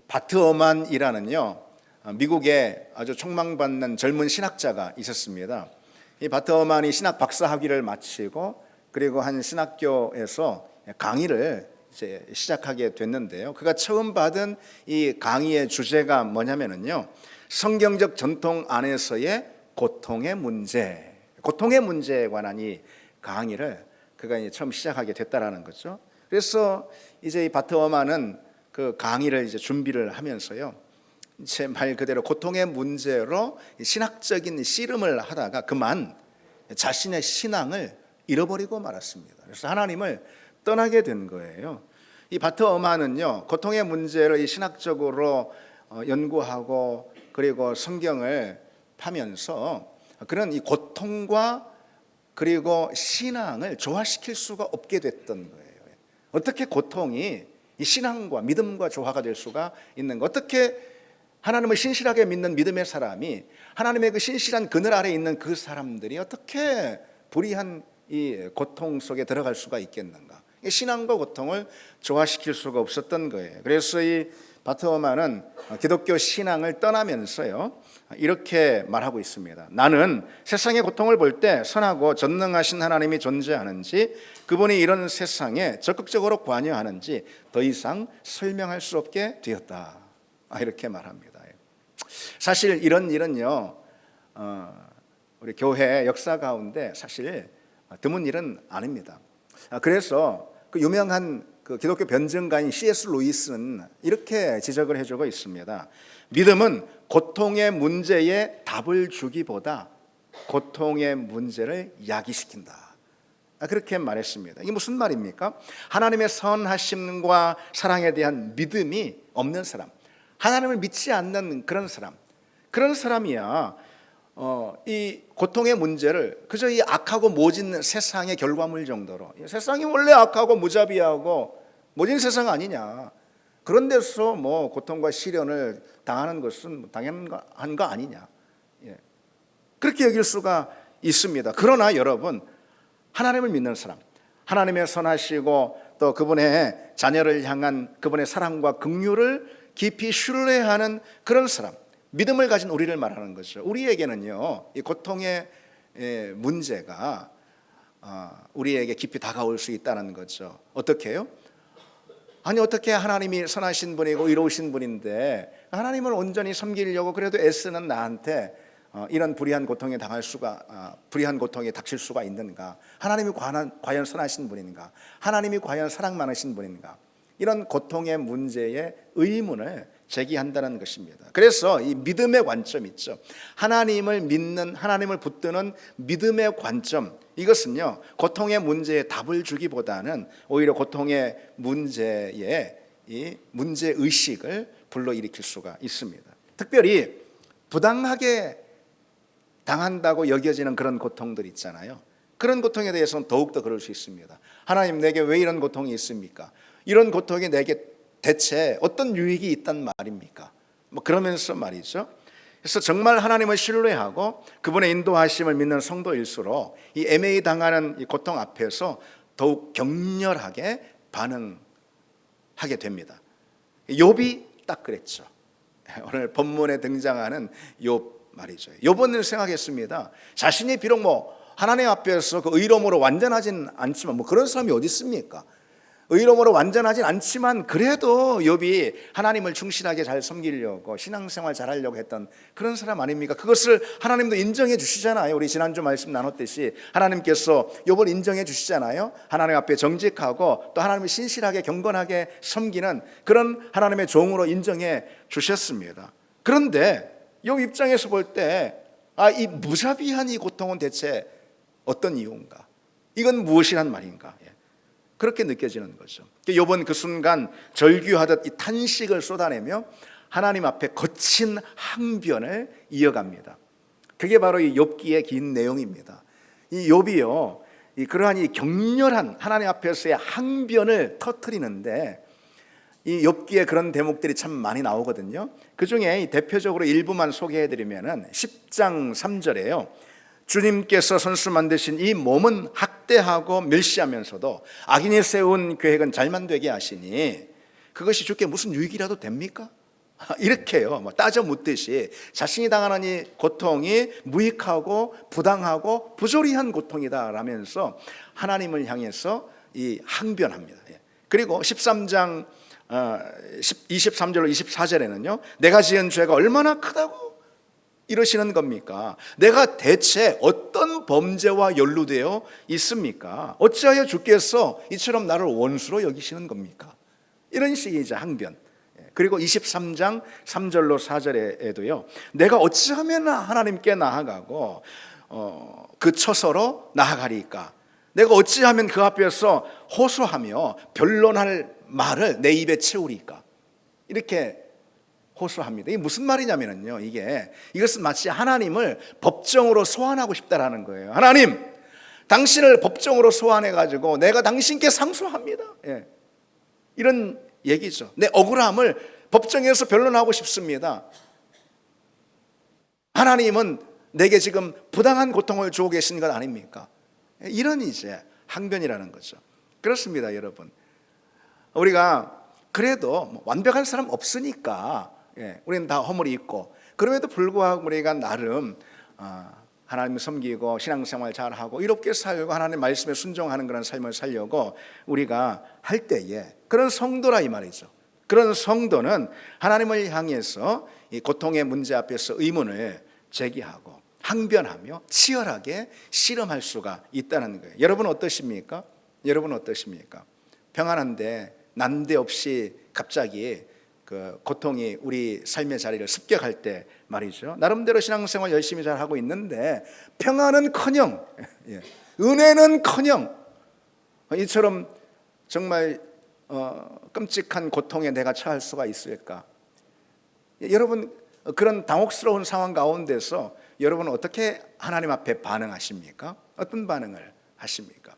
바트 어만이라는요, 미국에 아주 촉망받는 젊은 신학자가 있었습니다. 이 바트 어만이 신학 박사 학위를 마치고 그리고 한 신학교에서 강의를 이제 시작하게 됐는데요. 그가 처음 받은 이 강의의 주제가 뭐냐면요, 성경적 전통 안에서의 고통의 문제에 관한 이 강의를 그가 이제 처음 시작하게 됐다라는 거죠. 그래서 이제 이 바트 어만은 그 강의를 이제 준비를 하면서요, 제 말 그대로 고통의 문제로 신학적인 씨름을 하다가 그만 자신의 신앙을 잃어버리고 말았습니다. 그래서 하나님을 떠나게 된 거예요. 이 바트 어만은요, 고통의 문제를 신학적으로 연구하고 그리고 성경을 파면서 그런 이 고통과 그리고 신앙을 조화시킬 수가 없게 됐던 거예요. 어떻게 고통이 이 신앙과 믿음과 조화가 될 수가 있는가? 어떻게 하나님을 신실하게 믿는 믿음의 사람이 하나님의 그 신실한 그늘 아래에 있는 그 사람들이 어떻게 불의한 이 고통 속에 들어갈 수가 있겠는가? 신앙과 고통을 조화시킬 수가 없었던 거예요. 그래서 이 바트 어만은 기독교 신앙을 떠나면서요, 이렇게 말하고 있습니다. 나는 세상의 고통을 볼 때 선하고 전능하신 하나님이 존재하는지, 그분이 이런 세상에 적극적으로 관여하는지 더 이상 설명할 수 없게 되었다, 이렇게 말합니다. 사실 이런 일은요, 우리 교회 역사 가운데 사실 드문 일은 아닙니다. 그래서 그 유명한 그 기독교 변증가인 C.S. 루이스는 이렇게 지적을 해주고 있습니다. 믿음은 고통의 문제에 답을 주기보다 고통의 문제를 야기시킨다, 그렇게 말했습니다. 이게 무슨 말입니까? 하나님의 선하심과 사랑에 대한 믿음이 없는 사람, 하나님을 믿지 않는 그런 사람이야 이 고통의 문제를 그저 이 악하고 모진 세상의 결과물 정도로, 세상이 원래 악하고 무자비하고 모진 세상 아니냐, 그런 데서 뭐 고통과 시련을 당하는 것은 당연한 거 아니냐, 그렇게 여길 수가 있습니다. 그러나 여러분, 하나님을 믿는 사람, 하나님의 선하시고 또 그분의 자녀를 향한 그분의 사랑과 긍휼을 깊이 신뢰하는 그런 사람, 믿음을 가진 우리를 말하는 거죠. 우리에게는요, 이 고통의 문제가 우리에게 깊이 다가올 수 있다는 거죠. 어떻게 해요? 아니, 어떻게 하나님이 선하신 분이고 의로우신 분인데 하나님을 온전히 섬기려고 그래도 애쓰는 나한테 이런 불의한 고통에 불의한 고통에 닥칠 수가 있는가? 하나님이 과연 선하신 분인가? 하나님이 과연 사랑 많으신 분인가? 이런 고통의 문제에 의문을 제기한다는 것입니다. 그래서 이 믿음의 관점 있죠. 하나님을 믿는, 하나님을 붙드는 믿음의 관점, 이것은요, 고통의 문제에 답을 주기보다는 오히려 고통의 문제에 이 문제 의식을 불러일으킬 수가 있습니다. 특별히 부당하게 당한다고 여겨지는 그런 고통들 있잖아요. 그런 고통에 대해서는 더욱더 그럴 수 있습니다. 하나님, 내게 왜 이런 고통이 있습니까? 이런 고통이 내게 대체 어떤 유익이 있단 말입니까? 뭐 그러면서 말이죠. 그래서 정말 하나님을 신뢰하고 그분의 인도하심을 믿는 성도일수록 이 애매히 당하는 이 고통 앞에서 더욱 격렬하게 반응하게 됩니다. 욥이 딱 그랬죠. 오늘 본문에 등장하는 욥 말이죠. 욥은 생각했습니다. 자신이 비록 뭐 하나님 앞에서 그 의로움으로 완전하진 않지만, 뭐 그런 사람이 어디 있습니까? 의로움으로 완전하진 않지만 그래도 욥이 하나님을 충실하게 잘 섬기려고 신앙생활 잘하려고 했던 그런 사람 아닙니까? 그것을 하나님도 인정해 주시잖아요. 우리 지난주 말씀 나눴듯이 하나님께서 욥을 인정해 주시잖아요. 하나님 앞에 정직하고 또 하나님을 신실하게 경건하게 섬기는 그런 하나님의 종으로 인정해 주셨습니다. 그런데 욥 입장에서 볼 때 이 무자비한 이 고통은 대체 어떤 이유인가? 이건 무엇이란 말인가? 그렇게 느껴지는 거죠. 욥은 그 순간 절규하듯 이 탄식을 쏟아내며 하나님 앞에 거친 항변을 이어갑니다. 그게 바로 이 욥기의 긴 내용입니다. 이 욥이요, 그러한 이 격렬한 하나님 앞에서의 항변을 터뜨리는데 이 욥기에 그런 대목들이 참 많이 나오거든요. 그 중에 대표적으로 일부만 소개해드리면은 10장 3절에요. 주님께서 선수 만드신 이 몸은 학대하고 멸시하면서도 악인이 세운 계획은 잘만 되게 하시니 그것이 주께 무슨 유익이라도 됩니까? 이렇게요, 뭐 따져 묻듯이 자신이 당하는 이 고통이 무익하고 부당하고 부조리한 고통이다라면서 하나님을 향해서 이 항변합니다. 그리고 13장 23절로 24절에는요, 내가 지은 죄가 얼마나 크다고 이러시는 겁니까? 내가 대체 어떤 범죄와 연루되어 있습니까? 어찌하여 주께서 이처럼 나를 원수로 여기시는 겁니까? 이런 식의 이제 항변. 그리고 23장 3절로 4절에도요, 내가 어찌하면 하나님께 나아가고 그 처소로 나아가리까? 내가 어찌하면 그 앞에서 호소하며 변론할 말을 내 입에 채우리까? 이렇게 호소합니다. 이게 무슨 말이냐면요, 이것은 마치 하나님을 법정으로 소환하고 싶다라는 거예요. 하나님, 당신을 법정으로 소환해 가지고 내가 당신께 상소합니다. 이런 얘기죠. 내 억울함을 법정에서 변론하고 싶습니다. 하나님은 내게 지금 부당한 고통을 주고 계신 것 아닙니까? 이런 이제 항변이라는 거죠. 그렇습니다, 여러분. 우리가 그래도 완벽한 사람 없으니까 우리는 다 허물이 있고, 그럼에도 불구하고 우리가 나름 하나님을 섬기고 신앙생활 잘하고 이롭게 살고 하나님의 말씀에 순종하는 그런 삶을 살려고 우리가 할 때에, 그런 성도라 이 말이죠. 그런 성도는 하나님을 향해서 이 고통의 문제 앞에서 의문을 제기하고 항변하며 치열하게 씨름할 수가 있다는 거예요. 여러분 어떠십니까? 여러분 어떠십니까? 평안한데 난데없이 갑자기 그 고통이 우리 삶의 자리를 습격할 때 말이죠, 나름대로 신앙생활 열심히 잘 하고 있는데 평안은커녕 은혜는커녕 이처럼 정말 끔찍한 고통에 내가 처할 수가 있을까? 여러분, 그런 당혹스러운 상황 가운데서 여러분은 어떻게 하나님 앞에 반응하십니까? 어떤 반응을 하십니까?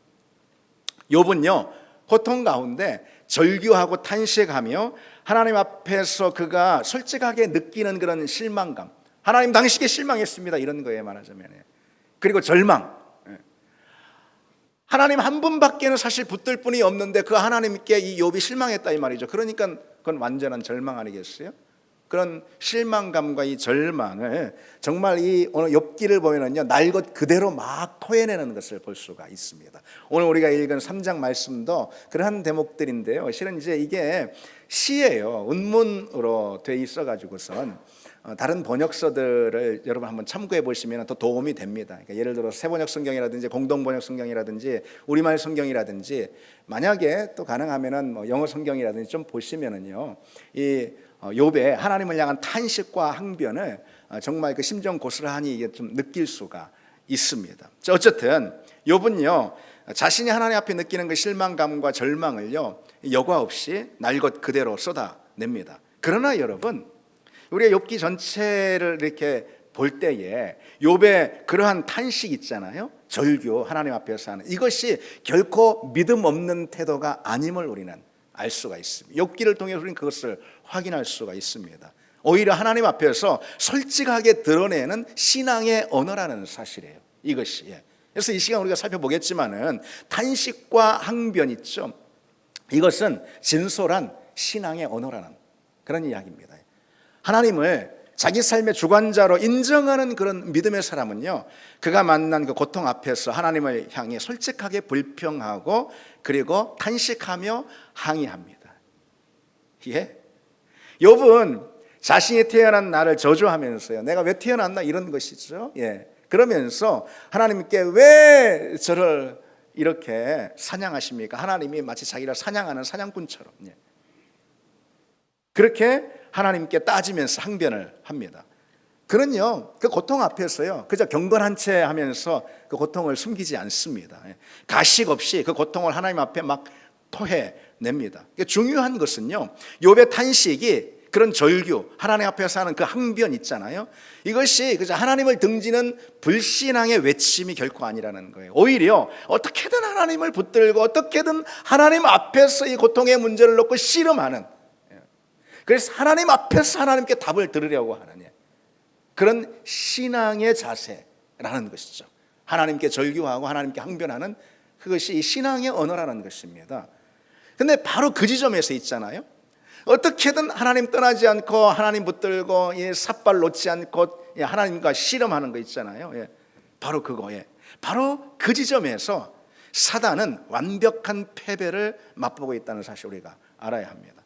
욥은요, 고통 가운데 절규하고 탄식하며 하나님 앞에서 그가 솔직하게 느끼는 그런 실망감, 하나님 당신께 실망했습니다, 이런 거예요, 말하자면. 그리고 절망, 하나님 한 분밖에는 사실 붙들 분이 없는데 그 하나님께 이 욥이 실망했다 이 말이죠. 그러니까 그건 완전한 절망 아니겠어요? 그런 실망감과 이 절망을 정말 이 오늘 욥기를 보면은요, 날 것 그대로 막 토해내는 것을 볼 수가 있습니다. 오늘 우리가 읽은 3장 말씀도 그러한 대목들인데요, 실은 이제 이게 시예요. 운문으로 돼 있어가지고선 다른 번역서들을 여러분 한번 참고해 보시면 더 도움이 됩니다. 그러니까 예를 들어 새번역 성경이라든지 공동번역 성경이라든지 우리말 성경이라든지, 만약에 또 가능하면은 뭐 영어 성경이라든지 좀 보시면은요, 이 욥의 하나님을 향한 탄식과 항변을 정말 그 심정 고스란히 이게 좀 느낄 수가 있습니다. 어쨌든 욥은요, 자신이 하나님 앞에 느끼는 그 실망감과 절망을요, 여과 없이 날 것 그대로 쏟아냅니다. 그러나 여러분, 우리가 욥기 전체를 이렇게 볼 때에 욥의 그러한 탄식 있잖아요, 절규, 하나님 앞에서 하는 이것이 결코 믿음 없는 태도가 아님을 우리는 알 수가 있습니다. 욥기를 통해서 우리는 그것을 확인할 수가 있습니다. 오히려 하나님 앞에서 솔직하게 드러내는 신앙의 언어라는 사실이에요, 이것이. 그래서 이 시간 우리가 살펴보겠지만은 탄식과 항변 있죠, 이것은 진솔한 신앙의 언어라는 그런 이야기입니다. 하나님을 자기 삶의 주관자로 인정하는 그런 믿음의 사람은요, 그가 만난 그 고통 앞에서 하나님을 향해 솔직하게 불평하고 그리고 탄식하며 항의합니다. 욥은 자신이 태어난 나를 저주하면서요, 내가 왜 태어났나 이런 것이죠. 그러면서 하나님께 왜 저를 이렇게 사냥하십니까? 하나님이 마치 자기를 사냥하는 사냥꾼처럼 그렇게 하나님께 따지면서 항변을 합니다. 그는요, 그 고통 앞에서요, 그저 경건한 채 하면서 그 고통을 숨기지 않습니다. 가식 없이 그 고통을 하나님 앞에 막 토해냅니다. 중요한 것은요, 욥의 탄식이 그런 절규, 하나님 앞에서 하는 그 항변 있잖아요, 이것이 그저 하나님을 등지는 불신앙의 외침이 결코 아니라는 거예요. 오히려 어떻게든 하나님을 붙들고 어떻게든 하나님 앞에서 이 고통의 문제를 놓고 씨름하는, 그래서 하나님 앞에서 하나님께 답을 들으려고 하는 그런 신앙의 자세라는 것이죠. 하나님께 절규하고 하나님께 항변하는 그것이 신앙의 언어라는 것입니다. 근데 바로 그 지점에서 있잖아요, 어떻게든 하나님 떠나지 않고 하나님 붙들고 삿발 놓지 않고 하나님과 씨름하는 거 있잖아요. 바로 그거. 바로 그 지점에서 사단은 완벽한 패배를 맛보고 있다는 사실 우리가 알아야 합니다.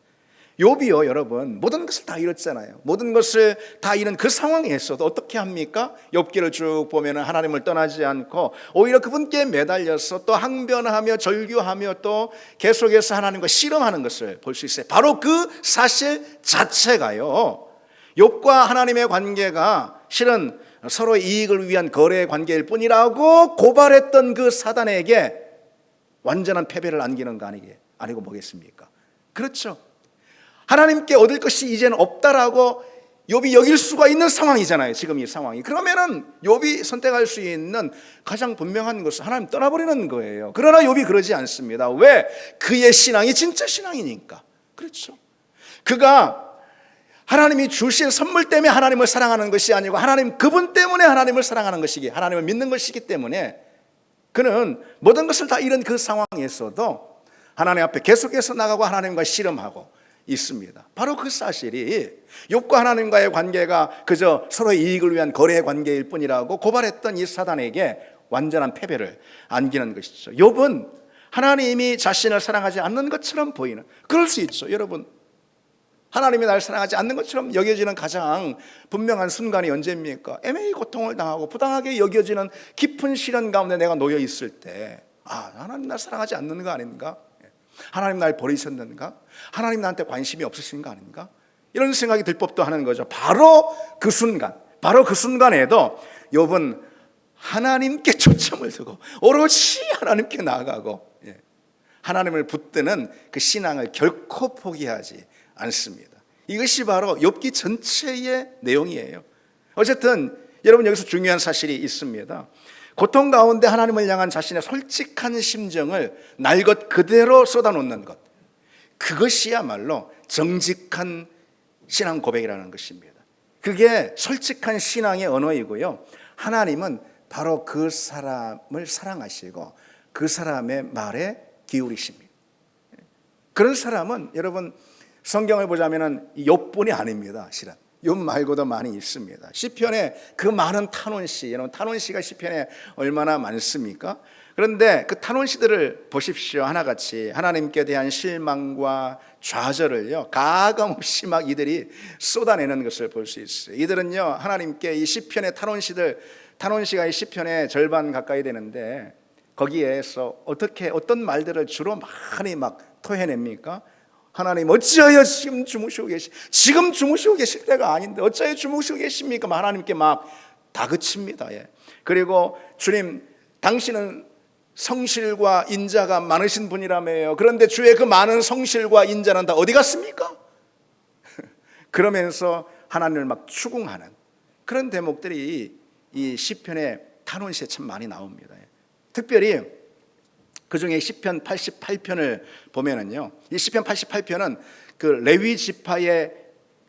욥이요, 여러분, 모든 것을 다 잃었잖아요. 모든 것을 다 잃은 그 상황에서도 어떻게 합니까? 욥기를 쭉 보면 하나님을 떠나지 않고 오히려 그분께 매달려서 또 항변하며 절규하며 또 계속해서 하나님과 씨름하는 것을 볼 수 있어요. 바로 그 사실 자체가요, 욥과 하나님의 관계가 실은 서로의 이익을 위한 거래의 관계일 뿐이라고 고발했던 그 사단에게 완전한 패배를 안기는 거 아니고 뭐겠습니까? 그렇죠. 하나님께 얻을 것이 이제는 없다라고 욥이 여길 수가 있는 상황이잖아요. 지금 이 상황이. 그러면은 욥이 선택할 수 있는 가장 분명한 것은 하나님 떠나버리는 거예요. 그러나 욥이 그러지 않습니다. 왜? 그의 신앙이 진짜 신앙이니까. 그렇죠. 그가 하나님이 주신 선물 때문에 하나님을 사랑하는 것이 아니고 하나님 그분 때문에 하나님을 사랑하는 것이기, 하나님을 믿는 것이기 때문에 그는 모든 것을 다 잃은 그 상황에서도 하나님 앞에 계속해서 나가고 하나님과 씨름하고 있습니다. 바로 그 사실이 욥과 하나님과의 관계가 그저 서로의 이익을 위한 거래의 관계일 뿐이라고 고발했던 이 사단에게 완전한 패배를 안기는 것이죠. 욥은 하나님이 자신을 사랑하지 않는 것처럼 보이는, 그럴 수 있죠. 여러분, 하나님이 날 사랑하지 않는 것처럼 여겨지는 가장 분명한 순간이 언제입니까? 애매히 고통을 당하고 부당하게 여겨지는 깊은 시련 가운데 내가 놓여 있을 때, 하나님 날 사랑하지 않는 거 아닌가? 하나님 날 버리셨는가? 하나님 나한테 관심이 없으신 거 아닌가? 이런 생각이 들 법도 하는 거죠. 바로 그 순간에도 욥은 하나님께 초점을 두고 오롯이 하나님께 나아가고 하나님을 붙드는 그 신앙을 결코 포기하지 않습니다. 이것이 바로 욥기 전체의 내용이에요. 어쨌든 여러분, 여기서 중요한 사실이 있습니다. 고통 가운데 하나님을 향한 자신의 솔직한 심정을 날 것 그대로 쏟아놓는 것, 그것이야말로 정직한 신앙 고백이라는 것입니다. 그게 솔직한 신앙의 언어이고요, 하나님은 바로 그 사람을 사랑하시고 그 사람의 말에 기울이십니다. 그런 사람은 여러분, 성경을 보자면 욥뿐이 아닙니다. 실은 욥 말고도 많이 있습니다. 시편에 그 많은 탄원시, 여러분 탄원시가 시편에 얼마나 많습니까? 그런데 그 탄원시들을 보십시오. 하나같이 하나님께 대한 실망과 좌절을요 가감없이 막 이들이 쏟아내는 것을 볼 수 있어요. 이들은요 하나님께 이 시편의 탄원시가 이 시편의 절반 가까이 되는데 거기에서 어떤 말들을 주로 많이 막 토해냅니까? 하나님 어찌하여 지금 주무시고 계실 때가 아닌데 어찌하여 주무시고 계십니까? 하나님께 막 다그칩니다. 그리고 주님, 당신은 성실과 인자가 많으신 분이라며요. 그런데 주의 그 많은 성실과 인자는 다 어디 갔습니까? 그러면서 하나님을 막 추궁하는 그런 대목들이 이 시편의 탄원시에 참 많이 나옵니다. 특별히 그 중에 시편 88편을 보면은요, 이 시편 88편은 그 레위 지파의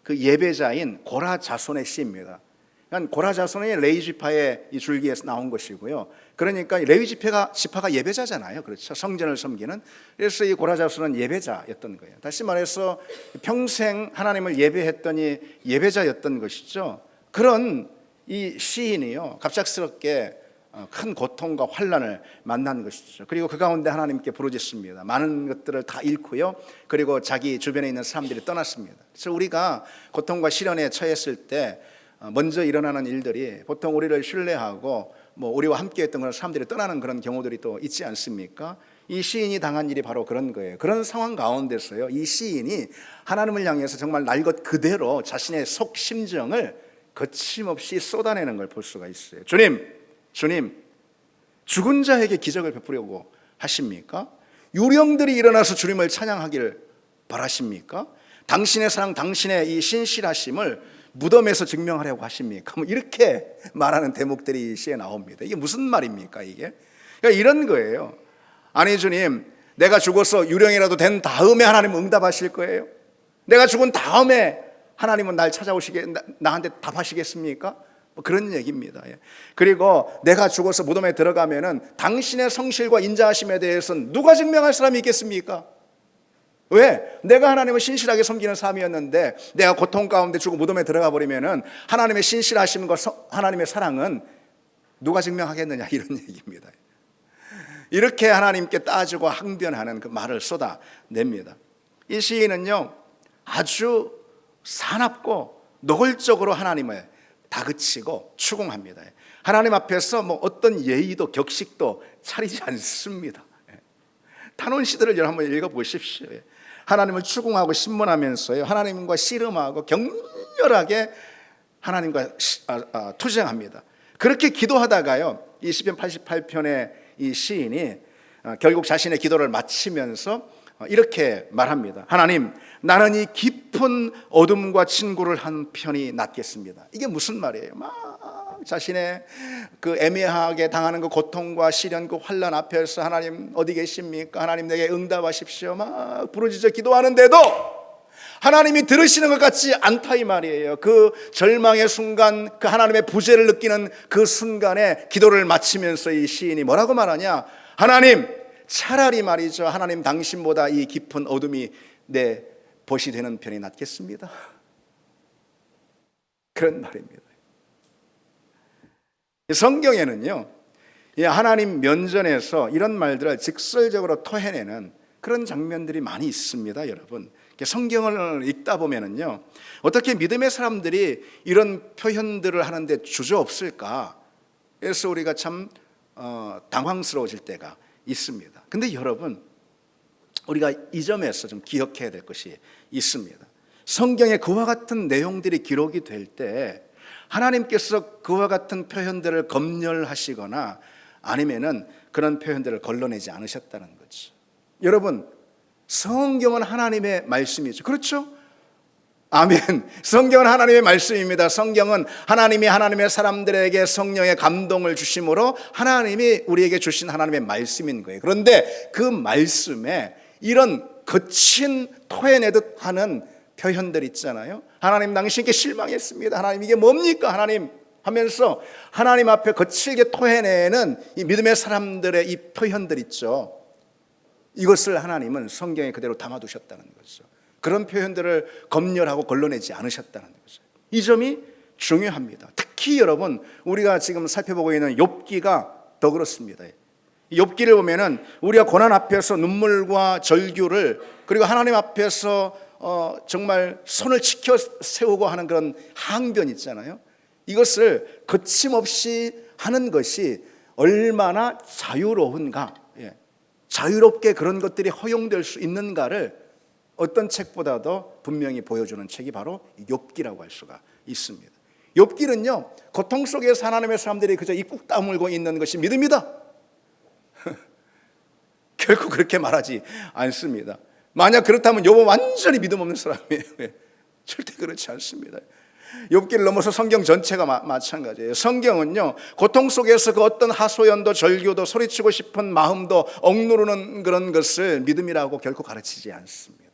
그 예배자인 고라 자손의 시입니다. 그러니까 고라 자손이 레위 지파의 이 줄기에서 나온 것이고요. 그러니까 레위 지파가 예배자잖아요, 그렇죠? 성전을 섬기는. 그래서 이 고라 자손은 예배자였던 거예요. 다시 말해서 평생 하나님을 예배했더니 예배자였던 것이죠. 그런 이 시인이요, 갑작스럽게 큰 고통과 환난을 만난 것이죠. 그리고 그 가운데 하나님께 부르짖습니다. 많은 것들을 다 잃고요, 그리고 자기 주변에 있는 사람들이 떠났습니다. 그래서 우리가 고통과 시련에 처했을 때 먼저 일어나는 일들이 보통 우리를 신뢰하고 우리와 함께했던 그런 사람들이 떠나는 그런 경우들이 또 있지 않습니까? 이 시인이 당한 일이 바로 그런 거예요. 그런 상황 가운데서요, 이 시인이 하나님을 향해서 정말 날 것 그대로 자신의 속 심정을 거침없이 쏟아내는 걸 볼 수가 있어요. 주님, 죽은 자에게 기적을 베푸려고 하십니까? 유령들이 일어나서 주님을 찬양하기를 바라십니까? 당신의 사랑, 당신의 이 신실하심을 무덤에서 증명하려고 하십니까? 이렇게 말하는 대목들이 이 시에 나옵니다. 이게 무슨 말입니까, 이게? 그러니까 이런 거예요. 아니 주님, 내가 죽어서 유령이라도 된 다음에 하나님은 응답하실 거예요? 내가 죽은 다음에 하나님은 날 나한테 답하시겠습니까? 그런 얘기입니다. 그리고 내가 죽어서 무덤에 들어가면은 당신의 성실과 인자하심에 대해서는 누가 증명할 사람이 있겠습니까? 왜? 내가 하나님을 신실하게 섬기는 삶이었는데 내가 고통 가운데 죽고 무덤에 들어가 버리면은 하나님의 신실하심과 하나님의 사랑은 누가 증명하겠느냐, 이런 얘기입니다. 이렇게 하나님께 따지고 항변하는 그 말을 쏟아냅니다. 이 시인은요, 아주 사납고 노골적으로 하나님을 다그치고 추궁합니다. 하나님 앞에서 뭐 어떤 예의도 격식도 차리지 않습니다. 탄원 시들을 여러분 한번 읽어보십시오. 하나님을 추궁하고 신문하면서요, 하나님과 씨름하고 격렬하게 하나님과 투쟁합니다. 그렇게 기도하다가요, 이 시편 88편의 이 시인이 결국 자신의 기도를 마치면서 이렇게 말합니다. 하나님, 나는 이 깊은 어둠과 친구를 한 편이 낫겠습니다. 이게 무슨 말이에요? 막 자신의 그 애매하게 당하는 그 고통과 시련, 그 환난 앞에서 하나님 어디 계십니까? 하나님 내게 응답하십시오. 막 부르짖어 기도하는데도 하나님이 들으시는 것 같지 않다, 이 말이에요. 그 절망의 순간, 그 하나님의 부재를 느끼는 그 순간에 기도를 마치면서 이 시인이 뭐라고 말하냐? 하나님, 차라리 말이죠, 하나님 당신보다 이 깊은 어둠이 내 벗이 되는 편이 낫겠습니다. 그런 말입니다. 성경에는요, 하나님 면전에서 이런 말들을 직설적으로 토해내는 그런 장면들이 많이 있습니다, 여러분. 성경을 읽다 보면은요, 어떻게 믿음의 사람들이 이런 표현들을 하는데 주저없을까? 그래서 우리가 참 당황스러워질 때가 있습니다. 근데 여러분, 우리가 이 점에서 좀 기억해야 될 것이 있습니다. 성경에 그와 같은 내용들이 기록이 될 때 하나님께서 그와 같은 표현들을 검열하시거나 아니면은 그런 표현들을 걸러내지 않으셨다는 거죠. 여러분, 성경은 하나님의 말씀이죠. 그렇죠? 아멘. 성경은 하나님의 말씀입니다. 성경은 하나님이 하나님의 사람들에게 성령의 감동을 주심으로 하나님이 우리에게 주신 하나님의 말씀인 거예요. 그런데 그 말씀에 이런 거친 토해내듯 하는 표현들 있잖아요. 하나님, 당신께 실망했습니다. 하나님, 이게 뭡니까? 하나님 하면서 하나님 앞에 거칠게 토해내는 이 믿음의 사람들의 이 표현들 있죠. 이것을 하나님은 성경에 그대로 담아두셨다는 거죠. 그런 표현들을 검열하고 걸러내지 않으셨다는 거죠. 이 점이 중요합니다. 특히 여러분, 우리가 지금 살펴보고 있는 욥기가 더 그렇습니다. 욥기를 보면은 우리가 고난 앞에서 눈물과 절규를, 그리고 하나님 앞에서 정말 손을 지켜 세우고 하는 그런 항변 있잖아요. 이것을 거침없이 하는 것이 얼마나 자유로운가, 자유롭게 그런 것들이 허용될 수 있는가를 어떤 책보다도 분명히 보여주는 책이 바로 욥기라고 할 수가 있습니다. 욥기는요, 고통 속에서 하나님의 사람들이 그저 입국 다물고 있는 것이 믿음이다, 결코 그렇게 말하지 않습니다. 만약 그렇다면 욥은 완전히 믿음 없는 사람이에요. 절대 그렇지 않습니다. 욥기를 넘어서 성경 전체가 마찬가지예요. 성경은요, 고통 속에서 그 어떤 하소연도 절규도 소리치고 싶은 마음도 억누르는 그런 것을 믿음이라고 결코 가르치지 않습니다.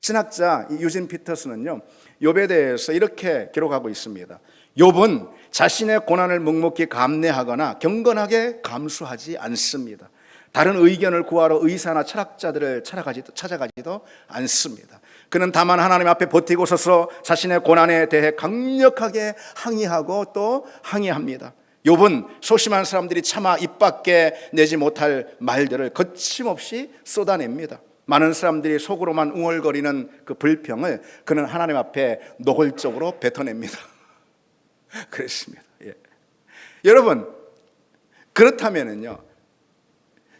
신학자 유진 피터스는요, 욥에 대해서 이렇게 기록하고 있습니다. 욥은 자신의 고난을 묵묵히 감내하거나 경건하게 감수하지 않습니다. 다른 의견을 구하러 의사나 철학자들을 찾아가지도 않습니다. 그는 다만 하나님 앞에 버티고 서서 자신의 고난에 대해 강력하게 항의하고 또 항의합니다. 욥은 소심한 사람들이 차마 입 밖에 내지 못할 말들을 거침없이 쏟아냅니다. 많은 사람들이 속으로만 웅얼거리는 그 불평을 그는 하나님 앞에 노골적으로 뱉어냅니다. 그렇습니다. 여러분, 그렇다면은요,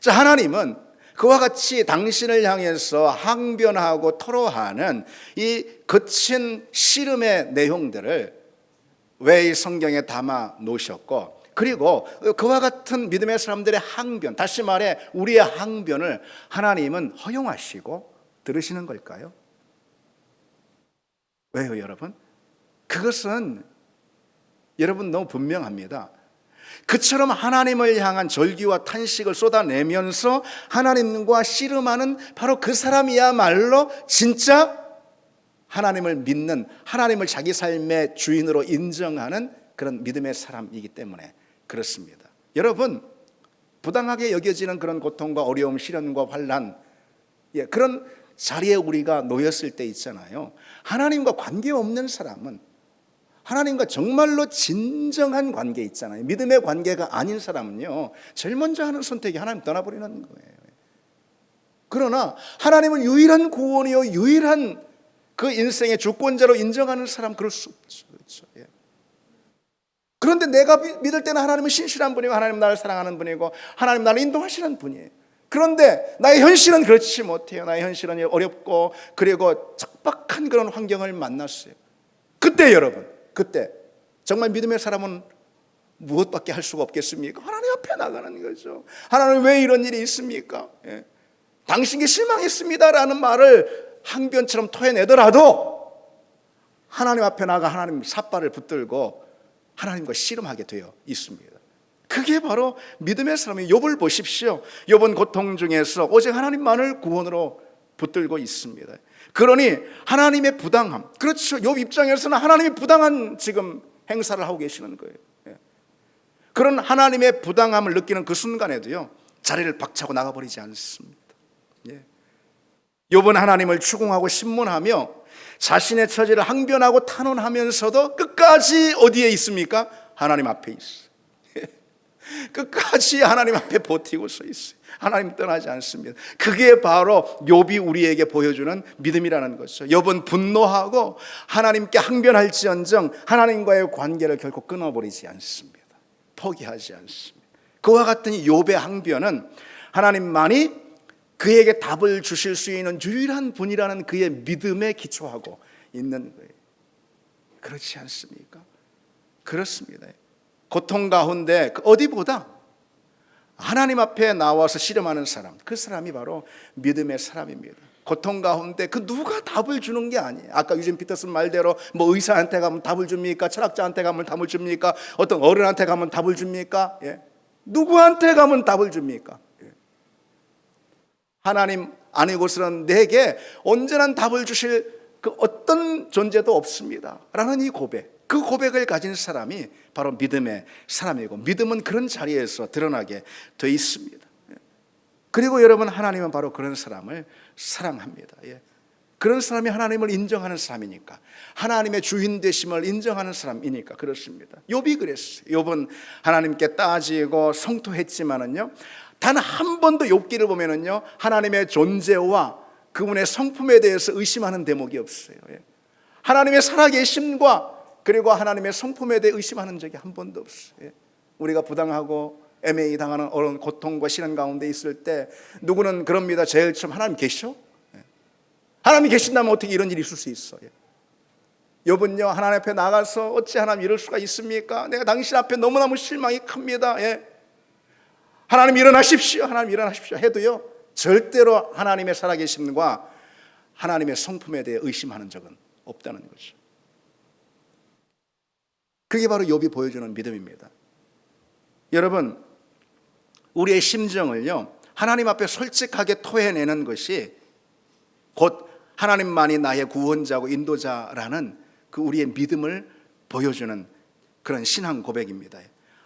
자, 하나님은 그와 같이 당신을 향해서 항변하고 토로하는 이 거친 씨름의 내용들을 왜 이 성경에 담아 놓으셨고, 그리고 그와 같은 믿음의 사람들의 항변, 다시 말해 우리의 항변을 하나님은 허용하시고 들으시는 걸까요? 왜요, 여러분? 그것은 여러분 너무 분명합니다. 그처럼 하나님을 향한 절규와 탄식을 쏟아내면서 하나님과 씨름하는 바로 그 사람이야말로 진짜 하나님을 믿는, 하나님을 자기 삶의 주인으로 인정하는 그런 믿음의 사람이기 때문에 그렇습니다. 여러분, 부당하게 여겨지는 그런 고통과 어려움, 시련과 환난, 그런 자리에 우리가 놓였을 때 있잖아요. 하나님과 관계없는 사람은, 하나님과 정말로 진정한 관계 있잖아요. 믿음의 관계가 아닌 사람은요, 제일 먼저 하는 선택이 하나님 떠나버리는 거예요. 그러나 하나님을 유일한 구원이요, 유일한 그 인생의 주권자로 인정하는 사람, 그럴 수 없죠. 그렇죠? 그런데 내가 믿을 때는 하나님은 신실한 분이고, 하나님 나를 사랑하는 분이고, 하나님 나를 인도하시는 분이에요. 그런데 나의 현실은 그렇지 못해요. 나의 현실은 어렵고, 그리고 척박한 그런 환경을 만났어요. 그때 여러분, 그때 정말 믿음의 사람은 무엇밖에 할 수가 없겠습니까? 하나님 앞에 나가는 거죠. 하나님, 왜 이런 일이 있습니까? 당신께 실망했습니다라는 말을 항변처럼 토해내더라도 하나님 앞에 나가 하나님 삿발을 붙들고 하나님과 씨름하게 되어 있습니다. 그게 바로 믿음의 사람이. 욥을 보십시오. 욥은 고통 중에서 오직 하나님만을 구원으로 붙들고 있습니다. 그러니 하나님의 부당함, 그렇죠, 욥 입장에서는 하나님이 부당한 지금 행사를 하고 계시는 거예요. 그런 하나님의 부당함을 느끼는 그 순간에도요, 자리를 박차고 나가버리지 않습니다. 욥은 하나님을 추궁하고 신문하며 자신의 처지를 항변하고 탄원하면서도 끝까지 어디에 있습니까? 하나님 앞에 있어요. 끝까지 하나님 앞에 버티고 서 있어요. 하나님 떠나지 않습니다. 그게 바로 욥이 우리에게 보여주는 믿음이라는 것이죠. 욥은 분노하고 하나님께 항변할지언정 하나님과의 관계를 결코 끊어버리지 않습니다. 포기하지 않습니다. 그와 같은 욥의 항변은 하나님만이 그에게 답을 주실 수 있는 유일한 분이라는 그의 믿음에 기초하고 있는 거예요. 그렇지 않습니까? 그렇습니다. 고통 가운데 어디보다 하나님 앞에 나와서 씨름하는 사람, 그 사람이 바로 믿음의 사람입니다. 고통 가운데 그 누가 답을 주는 게 아니에요. 아까 유진 피터슨 말대로 뭐 의사한테 가면 답을 줍니까? 철학자한테 가면 답을 줍니까? 어떤 어른한테 가면 답을 줍니까? 누구한테 가면 답을 줍니까? 하나님 아니고서는 내게 온전한 답을 주실 그 어떤 존재도 없습니다 라는 이 고백, 그 고백을 가진 사람이 바로 믿음의 사람이고, 믿음은 그런 자리에서 드러나게 돼 있습니다. 그리고 여러분, 하나님은 바로 그런 사람을 사랑합니다. 그런 사람이 하나님을 인정하는 사람이니까, 하나님의 주인 되심을 인정하는 사람이니까 그렇습니다. 욥이 그랬어요. 욥은 하나님께 따지고 성토했지만은요, 단 한 번도 욥기를 보면은요, 하나님의 존재와 그분의 성품에 대해서 의심하는 대목이 없어요. 하나님의 살아계심과 그리고 하나님의 성품에 대해 의심하는 적이 한 번도 없어요. 우리가 부당하고 애매히 당하는 어려운 고통과 시련 가운데 있을 때 누구는 그럽니다. 제일 처음, 하나님 계셔? 하나님이 계신다면 어떻게 이런 일이 있을 수 있어요? 욥은요, 하나님 앞에 나가서 어찌 하나님 이럴 수가 있습니까? 내가 당신 앞에 너무너무 실망이 큽니다. 하나님 일어나십시오, 하나님 일어나십시오 해도요, 절대로 하나님의 살아계심과 하나님의 성품에 대해 의심하는 적은 없다는 거죠. 그게 바로 욥이 보여주는 믿음입니다. 여러분, 우리의 심정을요, 하나님 앞에 솔직하게 토해내는 것이 곧 하나님만이 나의 구원자고 인도자라는 그 우리의 믿음을 보여주는 그런 신앙 고백입니다.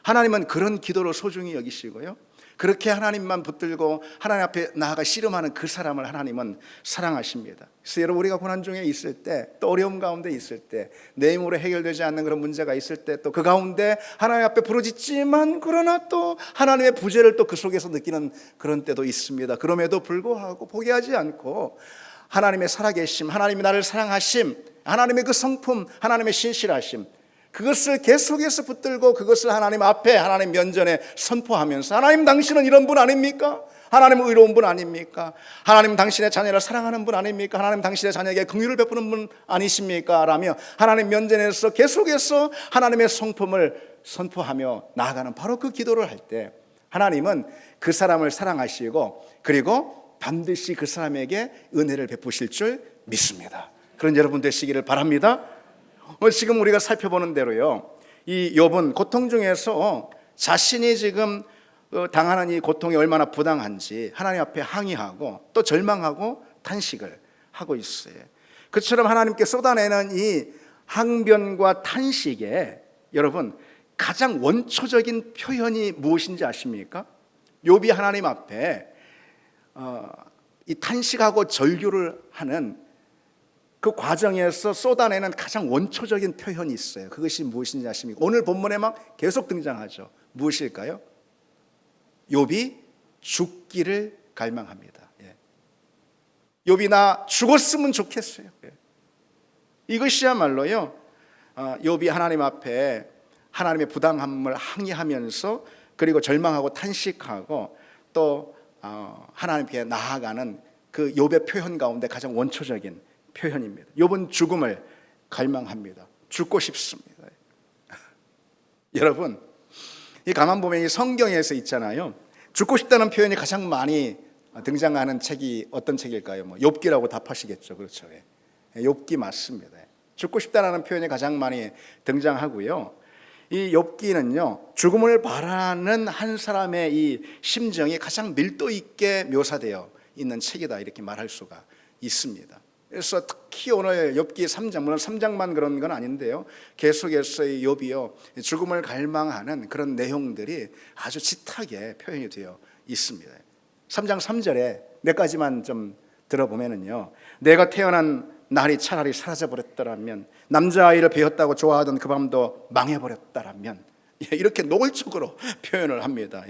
하나님은 그런 기도를 소중히 여기시고요, 그렇게 하나님만 붙들고 하나님 앞에 나아가 씨름하는 그 사람을 하나님은 사랑하십니다. 그래서 여러분, 우리가 고난 중에 있을 때, 또 어려움 가운데 있을 때, 내 힘으로 해결되지 않는 그런 문제가 있을 때, 또 그 가운데 하나님 앞에 부르짖지만 그러나 또 하나님의 부재를 또 그 속에서 느끼는 그런 때도 있습니다. 그럼에도 불구하고 포기하지 않고 하나님의 살아계심, 하나님이 나를 사랑하심, 하나님의 그 성품, 하나님의 신실하심, 그것을 계속해서 붙들고 그것을 하나님 앞에, 하나님 면전에 선포하면서, 하나님 당신은 이런 분 아닙니까? 하나님은 의로운 분 아닙니까? 하나님 당신의 자녀를 사랑하는 분 아닙니까? 하나님 당신의 자녀에게 긍휼을 베푸는 분 아니십니까? 라며 하나님 면전에서 계속해서 하나님의 성품을 선포하며 나아가는 바로 그 기도를 할 때, 하나님은 그 사람을 사랑하시고 그리고 반드시 그 사람에게 은혜를 베푸실 줄 믿습니다. 그런 여러분 되시기를 바랍니다. 지금 우리가 살펴보는 대로요, 이 욥은 고통 중에서 자신이 지금 당하는 이 고통이 얼마나 부당한지 하나님 앞에 항의하고 또 절망하고 탄식을 하고 있어요. 그처럼 하나님께 쏟아내는 이 항변과 탄식에 여러분, 가장 원초적인 표현이 무엇인지 아십니까? 욥이 하나님 앞에 이 탄식하고 절규를 하는 그 과정에서 쏟아내는 가장 원초적인 표현이 있어요. 그것이 무엇인지 아십니까? 오늘 본문에 막 계속 등장하죠. 무엇일까요? 욥이 죽기를 갈망합니다. 욥이 나 죽었으면 좋겠어요. 이것이야말로요, 욥이 하나님 앞에 하나님의 부당함을 항의하면서 그리고 절망하고 탄식하고 또 하나님께 나아가는 그 욥의 표현 가운데 가장 원초적인 표현입니다. 욥은 죽음을 갈망합니다. 죽고 싶습니다. 여러분, 이 가만 보면 이 성경에서 있잖아요. 죽고 싶다는 표현이 가장 많이 등장하는 책이 어떤 책일까요? 욥기라고 답하시겠죠. 그렇죠. 욥기 맞습니다. 죽고 싶다는 표현이 가장 많이 등장하고요. 이 욥기는요, 죽음을 바라는 한 사람의 이 심정이 가장 밀도 있게 묘사되어 있는 책이다, 이렇게 말할 수가 있습니다. 그래서 특히 오늘 욥기 3장, 물론 3장만 그런 건 아닌데요, 계속해서 이 욥이요, 죽음을 갈망하는 그런 내용들이 아주 짙하게 표현이 되어 있습니다. 3장 3절에 몇 가지만 좀 들어보면은요, 내가 태어난 날이 차라리 사라져버렸더라면, 남자아이를 배웠다고 좋아하던 그 밤도 망해버렸더라면, 이렇게 노골적으로 표현을 합니다.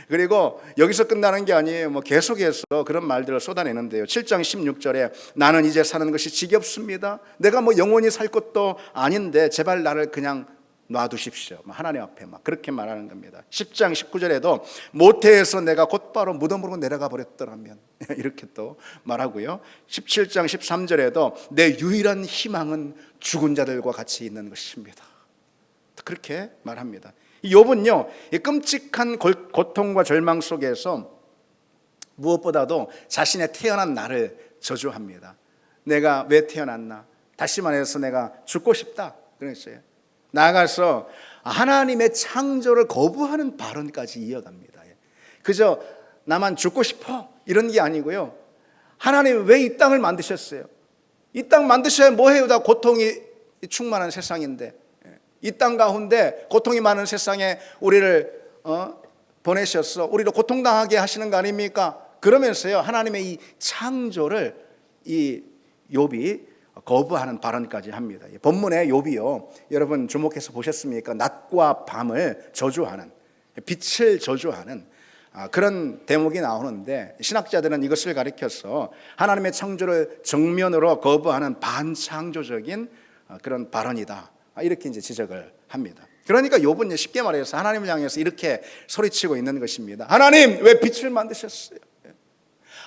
그리고 여기서 끝나는 게 아니에요. 계속해서 그런 말들을 쏟아내는데요. 7장 16절에 나는 이제 사는 것이 지겹습니다. 내가 영원히 살 것도 아닌데 제발 나를 그냥 놔두십시오. 하나님 앞에 그렇게 말하는 겁니다. 10장 19절에도 모태에서 내가 곧바로 무덤으로 내려가 버렸더라면, 이렇게 또 말하고요. 17장 13절에도 내 유일한 희망은 죽은 자들과 같이 있는 것입니다. 그렇게 말합니다. 욥은요, 이 끔찍한 고통과 절망 속에서 무엇보다도 자신의 태어난 날을 저주합니다. 내가 왜 태어났나? 다시 말해서 내가 죽고 싶다 그랬어요. 나아가서 하나님의 창조를 거부하는 발언까지 이어갑니다. 그저 나만 죽고 싶어 이런 게 아니고요, 하나님 왜 이 땅을 만드셨어요? 이 땅 만드셔야 뭐해요? 다 고통이 충만한 세상인데, 이 땅 가운데 고통이 많은 세상에 우리를 보내셔서 우리를 고통당하게 하시는 거 아닙니까? 그러면서요, 하나님의 이 창조를 이 욥이 거부하는 발언까지 합니다. 본문에 욥이요, 여러분 주목해서 보셨습니까? 낮과 밤을 저주하는, 빛을 저주하는 그런 대목이 나오는데, 신학자들은 이것을 가리켜서 하나님의 창조를 정면으로 거부하는 반창조적인 그런 발언이다, 이렇게 이제 지적을 합니다. 그러니까 욥은 쉽게 말해서 하나님을 향해서 이렇게 소리치고 있는 것입니다. 하나님 왜 빛을 만드셨어요?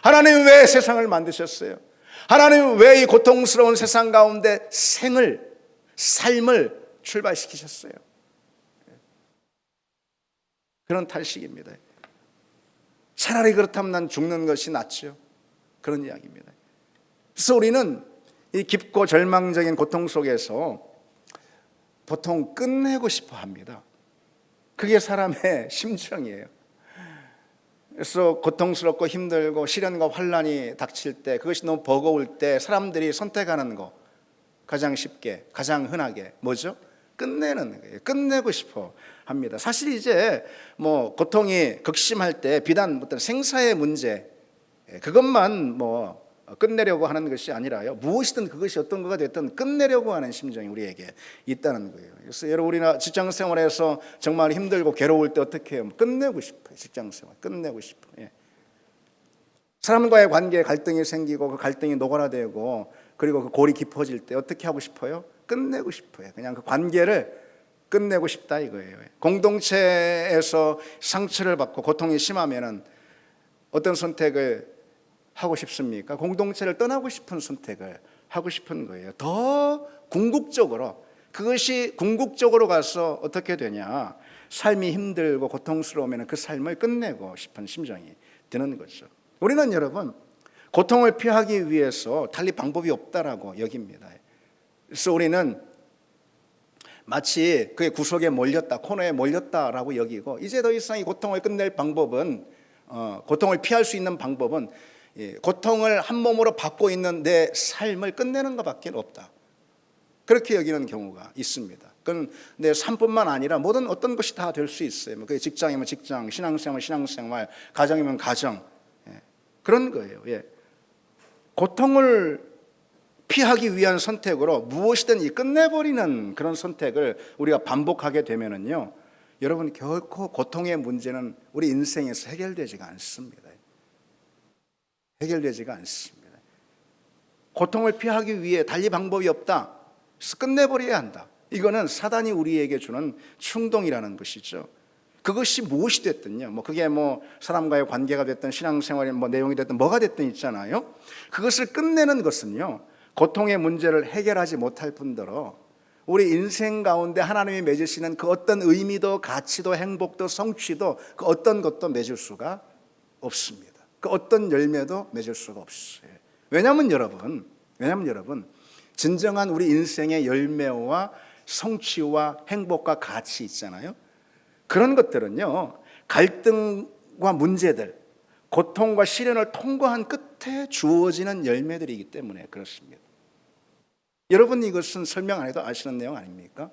하나님 왜 세상을 만드셨어요? 하나님 왜 이 고통스러운 세상 가운데 삶을 출발시키셨어요? 그런 탈식입니다. 차라리 그렇다면 난 죽는 것이 낫죠, 그런 이야기입니다. 그래서 우리는 이 깊고 절망적인 고통 속에서 보통 끝내고 싶어 합니다. 그게 사람의 심정이에요. 그래서 고통스럽고 힘들고 시련과 환난이 닥칠 때, 그것이 너무 버거울 때 사람들이 선택하는 거, 가장 쉽게, 가장 흔하게 뭐죠? 끝내는 거예요. 끝내고 싶어 합니다. 사실 이제 고통이 극심할 때 비단 어떤 생사의 문제, 그것만 끝내려고 하는 것이 아니라요, 무엇이든 그것이 어떤 거가 됐든 끝내려고 하는 심정이 우리에게 있다는 거예요. 그래서 여러분, 우리나 직장 생활에서 정말 힘들고 괴로울 때 어떻게 해요? 끝내고 싶어요. 직장 생활 끝내고 싶어요. 사람과의 관계에 갈등이 생기고 그 갈등이 노골화되고 그리고 그 골이 깊어질 때 어떻게 하고 싶어요? 끝내고 싶어요. 그냥 그 관계를 끝내고 싶다 이거예요. 공동체에서 상처를 받고 고통이 심하면은 어떤 선택을 하고 싶습니까? 공동체를 떠나고 싶은 선택을 하고 싶은 거예요. 더 궁극적으로, 그것이 궁극적으로 가서 어떻게 되냐, 삶이 힘들고 고통스러우면 그 삶을 끝내고 싶은 심정이 드는 거죠. 우리는 여러분, 고통을 피하기 위해서 달리 방법이 없다라고 여깁니다. 그래서 우리는 마치 그의 구석에 몰렸다, 코너에 몰렸다라고 여기고, 이제 더 이상 이 고통을 끝낼 방법은, 고통을 피할 수 있는 방법은 고통을 한 몸으로 받고 있는 내 삶을 끝내는 것밖에 없다, 그렇게 여기는 경우가 있습니다. 그건 내 삶뿐만 아니라 모든 어떤 것이 다 될 수 있어요. 그게 직장이면 직장, 신앙생활, 가정이면 가정, 그런 거예요. 고통을 피하기 위한 선택으로 무엇이든 끝내버리는 그런 선택을 우리가 반복하게 되면은요, 여러분 결코 고통의 문제는 우리 인생에서 해결되지가 않습니다. 해결되지가 않습니다. 고통을 피하기 위해 달리 방법이 없다. 끝내버려야 한다. 이거는 사단이 우리에게 주는 충동이라는 것이죠. 그것이 무엇이 됐든요, 그게 사람과의 관계가 됐든 신앙생활의 내용이 됐든 뭐가 됐든 있잖아요. 그것을 끝내는 것은요, 고통의 문제를 해결하지 못할 뿐더러 우리 인생 가운데 하나님이 맺으시는 그 어떤 의미도 가치도 행복도 성취도 그 어떤 것도 맺을 수가 없습니다. 그 어떤 열매도 맺을 수가 없어요. 왜냐하면 여러분 진정한 우리 인생의 열매와 성취와 행복과 가치 있잖아요. 그런 것들은요, 갈등과 문제들, 고통과 시련을 통과한 끝에 주어지는 열매들이기 때문에 그렇습니다. 여러분, 이것은 설명 안 해도 아시는 내용 아닙니까?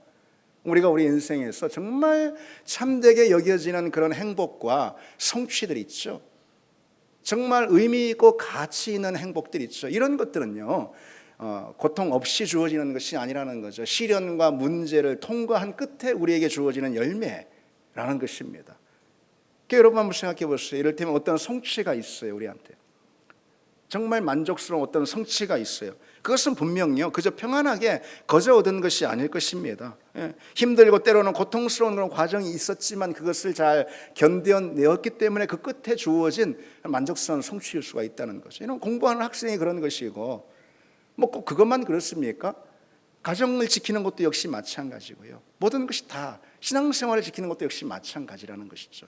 우리가 우리 인생에서 정말 참되게 여겨지는 그런 행복과 성취들이 있죠. 정말 의미 있고 가치 있는 행복들이 있죠. 이런 것들은요, 고통 없이 주어지는 것이 아니라는 거죠. 시련과 문제를 통과한 끝에 우리에게 주어지는 열매라는 것입니다. 그러니까 여러분 한번 생각해 보세요. 이를테면 어떤 성취가 있어요, 우리한테. 정말 만족스러운 어떤 성취가 있어요. 그것은 분명히요, 그저 평안하게 거저 얻은 것이 아닐 것입니다. 힘들고 때로는 고통스러운 그런 과정이 있었지만 그것을 잘 견뎌내었기 때문에 그 끝에 주어진 만족스러운 성취일 수가 있다는 거죠. 이런 공부하는 학생이 그런 것이고, 꼭 그것만 그렇습니까? 가정을 지키는 것도 역시 마찬가지고요. 모든 것이 다 신앙생활을 지키는 것도 역시 마찬가지라는 것이죠.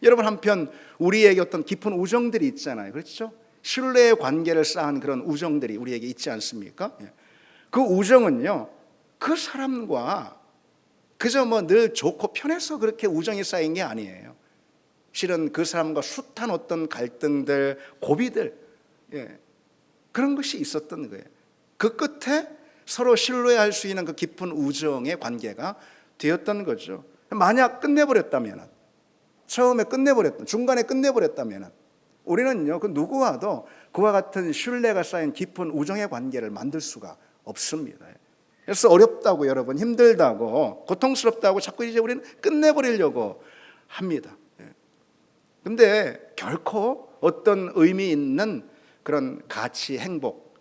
여러분, 한편 우리에게 어떤 깊은 우정들이 있잖아요. 그렇죠? 신뢰의 관계를 쌓은 그런 우정들이 우리에게 있지 않습니까? 그 우정은요, 그 사람과 그저 늘 좋고 편해서 그렇게 우정이 쌓인 게 아니에요. 실은 그 사람과 숱한 어떤 갈등들, 고비들, 그런 것이 있었던 거예요. 그 끝에 서로 신뢰할 수 있는 그 깊은 우정의 관계가 되었던 거죠. 만약 끝내버렸다면, 처음에 끝내버렸다, 중간에 끝내버렸다면 우리는요, 그 누구와도 그와 같은 신뢰가 쌓인 깊은 우정의 관계를 만들 수가 없습니다. 그래서 어렵다고, 여러분 힘들다고, 고통스럽다고 자꾸 이제 우리는 끝내버리려고 합니다. 그런데 결코 어떤 의미 있는 그런 가치, 행복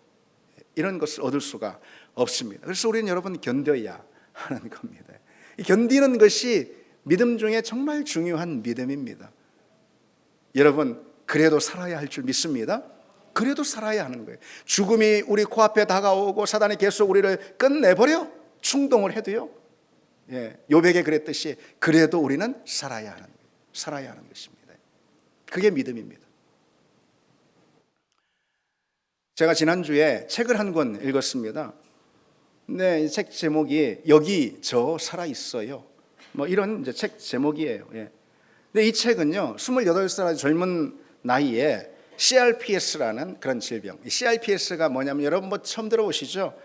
이런 것을 얻을 수가 없습니다. 그래서 우리는 여러분 견뎌야 하는 겁니다. 견디는 것이 믿음 중에 정말 중요한 믿음입니다. 여러분, 그래도 살아야 할 줄 믿습니다. 그래도 살아야 하는 거예요. 죽음이 우리 코앞에 다가오고 사단이 계속 우리를 끝내버려 충동을 해도요, 요백에 그랬듯이 그래도 우리는 살아야 하는 거예요. 살아야 하는 것입니다. 그게 믿음입니다. 제가 지난주에 책을 한 권 읽었습니다. 근데 이 책 제목이 여기 저 살아있어요, 이런 이제 책 제목이에요. 근데 이 책은요, 28살 젊은 나이에 CRPS라는 그런 질병, 이 CRPS가 뭐냐면 여러분 처음 들어보시죠?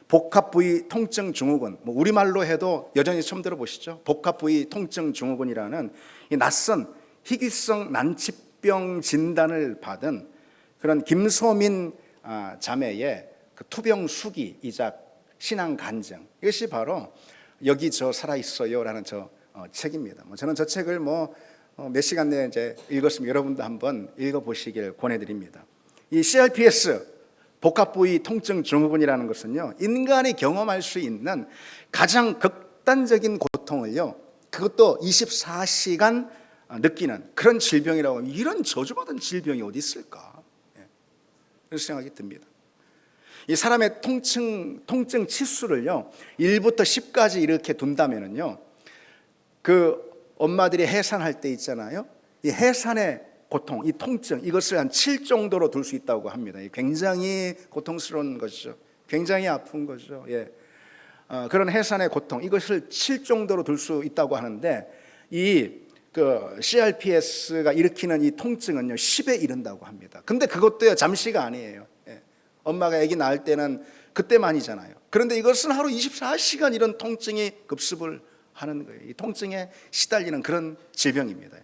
복합부위 통증 증후군, 우리말로 해도 여전히 처음 들어보시죠? 복합부위 통증 증후군이라는 이 낯선 희귀성 난치병 진단을 받은 그런 김소민 자매의 그 투병 수기이자 신앙 간증, 이것이 바로 여기 저 살아있어요라는 저 책입니다. 저는 저 책을 몇 시간 내에 이제 읽었으면 여러분도 한번 읽어보시길 권해드립니다. 이 CRPS, 복합부위 통증 증후군이라는 것은요, 인간이 경험할 수 있는 가장 극단적인 고통을요, 그것도 24시간 느끼는 그런 질병이라고 하면, 이런 저주받은 질병이 어디 있을까? 그런 생각이 듭니다. 이 사람의 통증 치수를요, 1부터 10까지 이렇게 둔다면은요, 그 엄마들이 해산할 때 있잖아요. 이 해산의 고통, 이 통증, 이것을 한 7 정도로 둘 수 있다고 합니다. 굉장히 고통스러운 것이죠. 굉장히 아픈 거죠. 그런 해산의 고통, 이것을 7 정도로 둘 수 있다고 하는데, 이 CRPS가 일으키는 이 통증은요, 10에 이른다고 합니다. 근데 그것도요, 잠시가 아니에요. 엄마가 아기 낳을 때는 그때만이잖아요. 그런데 이것은 하루 24시간 이런 통증이 급습을 하는 거예요. 이 통증에 시달리는 그런 질병입니다.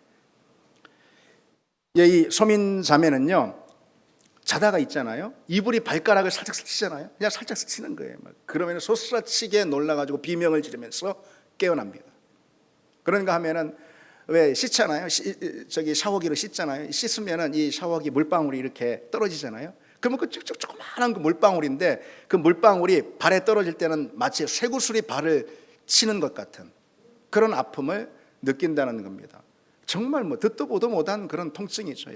이 소민 자매는요, 자다가 있잖아요. 이불이 발가락을 살짝 스치잖아요. 그냥 살짝 스치는 거예요. 그러면 소스라치게 놀라가지고 비명을 지르면서 깨어납니다. 그런가 하면은 왜 씻잖아요. 저기 샤워기로 씻잖아요. 씻으면은 이 샤워기 물방울이 이렇게 떨어지잖아요. 그러면 그 조그마한 그 물방울인데 그 물방울이 발에 떨어질 때는 마치 쇠구슬이 발을 치는 것 같은 그런 아픔을 느낀다는 겁니다. 정말 뭐 듣도 보도 못한 그런 통증이죠.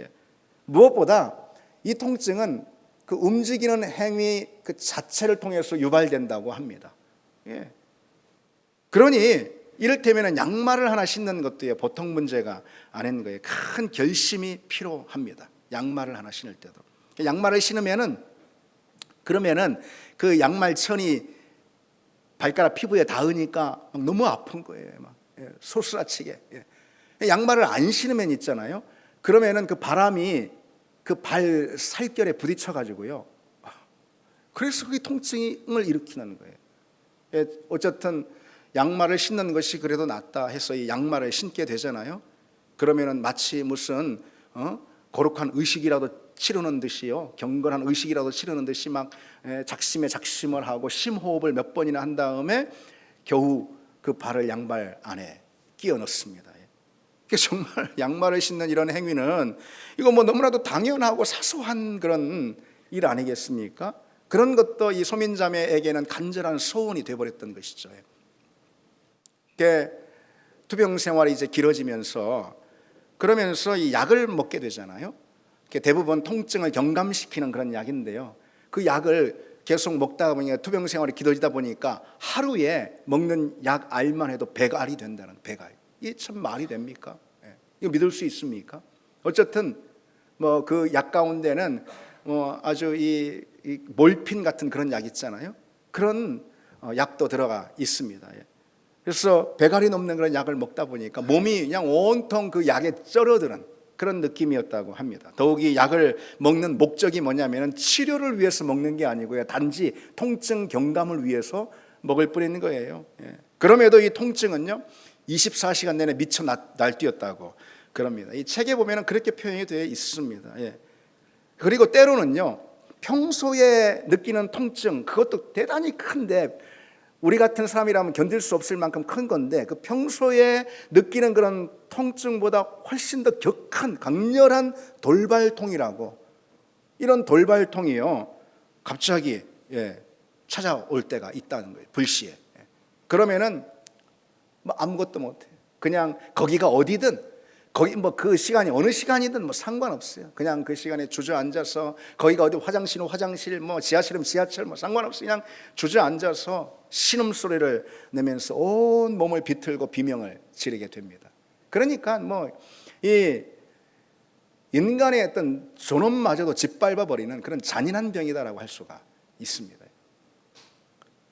무엇보다 이 통증은 그 움직이는 행위 그 자체를 통해서 유발된다고 합니다. 그러니 이를테면 양말을 하나 신는 것도 보통 문제가 아닌 거예요. 큰 결심이 필요합니다. 양말을 하나 신을 때도. 양말을 신으면은 그러면은 그 양말천이 발가락 피부에 닿으니까 막 너무 아픈 거예요. 막 소스라치게. 양말을 안 신으면 있잖아요. 그러면은 그 바람이 그 발 살결에 부딪혀 가지고요. 그래서 그게 통증을 일으키는 거예요. 어쨌든 양말을 신는 것이 그래도 낫다 해서 이 양말을 신게 되잖아요. 그러면은 마치 무슨 거룩한 의식이라도 치르는 듯이요, 경건한 의식이라도 치르는 듯이 막 작심에 작심을 하고 심호흡을 몇 번이나 한 다음에 겨우 그 발을 양발 안에 끼워 넣습니다. 정말 양말을 신는 이런 행위는 이거 뭐 너무나도 당연하고 사소한 그런 일 아니겠습니까? 그런 것도 이 소민자매에게는 간절한 소원이 되어버렸던 것이죠. 투병 생활이 이제 길어지면서 그러면서 이 약을 먹게 되잖아요. 대부분 통증을 경감시키는 그런 약인데요. 그 약을 계속 먹다 보니까 투병 생활이 길어지다 보니까 하루에 먹는 약 알만 해도 100알이 된다는, 100알. 이게 참 말이 됩니까? 이거 믿을 수 있습니까? 어쨌든 뭐 그 약 가운데는 아주 이 몰핀 같은 그런 약 있잖아요. 그런 약도 들어가 있습니다. 그래서 100알이 넘는 그런 약을 먹다 보니까 몸이 그냥 온통 그 약에 쩔어드는 그런 느낌이었다고 합니다. 더욱이 약을 먹는 목적이 뭐냐면 치료를 위해서 먹는 게 아니고요, 단지 통증 경감을 위해서 먹을 뿐인 거예요. 그럼에도 이 통증은요 24시간 내내 미쳐 날뛰었다고 그럽니다. 이 책에 보면 그렇게 표현이 되어 있습니다. 그리고 때로는요 평소에 느끼는 통증, 그것도 대단히 큰데 우리 같은 사람이라면 견딜 수 없을 만큼 큰 건데, 그 평소에 느끼는 그런 통증보다 훨씬 더 격한 강렬한 돌발통이라고, 이런 돌발통이요 갑자기 찾아올 때가 있다는 거예요. 불시에. 그러면은 뭐 아무것도 못해. 그냥 거기가 어디든, 거기 뭐 그 시간이 어느 시간이든 뭐 상관없어요. 그냥 그 시간에 주저앉아서, 거기가 어디 화장실은 화장실, 뭐 지하실은 지하철, 뭐 상관없어요. 그냥 주저앉아서 신음소리를 내면서 온 몸을 비틀고 비명을 지르게 됩니다. 그러니까 뭐 이 인간의 어떤 존엄마저도 짓밟아 버리는 그런 잔인한 병이다라고 할 수가 있습니다.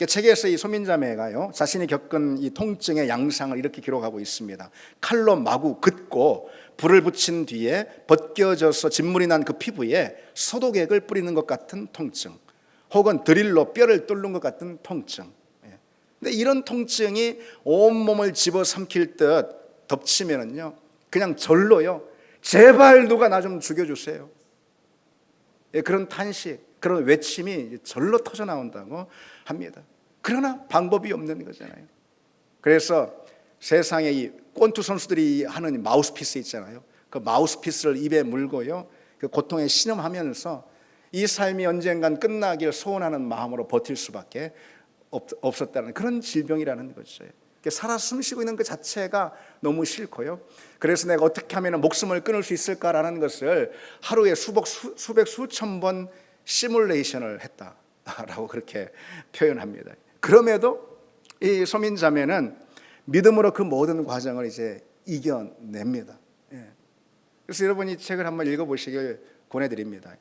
책에서 이 소민자매가요 자신이 겪은 이 통증의 양상을 이렇게 기록하고 있습니다. 칼로 마구 긋고 불을 붙인 뒤에 벗겨져서 진물이 난 그 피부에 소독액을 뿌리는 것 같은 통증, 혹은 드릴로 뼈를 뚫는 것 같은 통증. 근데 이런 통증이 온몸을 집어삼킬 듯 덮치면은요 그냥 절로요, 제발 누가 나 좀 죽여주세요, 그런 탄식, 그런 외침이 절로 터져 나온다고 합니다. 그러나 방법이 없는 거잖아요. 그래서 세상에 이 권투 선수들이 하는 마우스피스 있잖아요. 그 마우스피스를 입에 물고요 그 고통에 신음하면서 이 삶이 언젠간 끝나길 소원하는 마음으로 버틸 수밖에 없었다는 그런 질병이라는 거죠. 살아 숨쉬고 있는 그 자체가 너무 싫고요. 그래서 내가 어떻게 하면 목숨을 끊을 수 있을까라는 것을 하루에 수백 수천 번 시뮬레이션을 했다라고 그렇게 표현합니다. 그럼에도 이 소민자매는 믿음으로 그 모든 과정을 이제 이겨냅니다. 그래서 여러분이 이 책을 한번 읽어보시길 권해드립니다.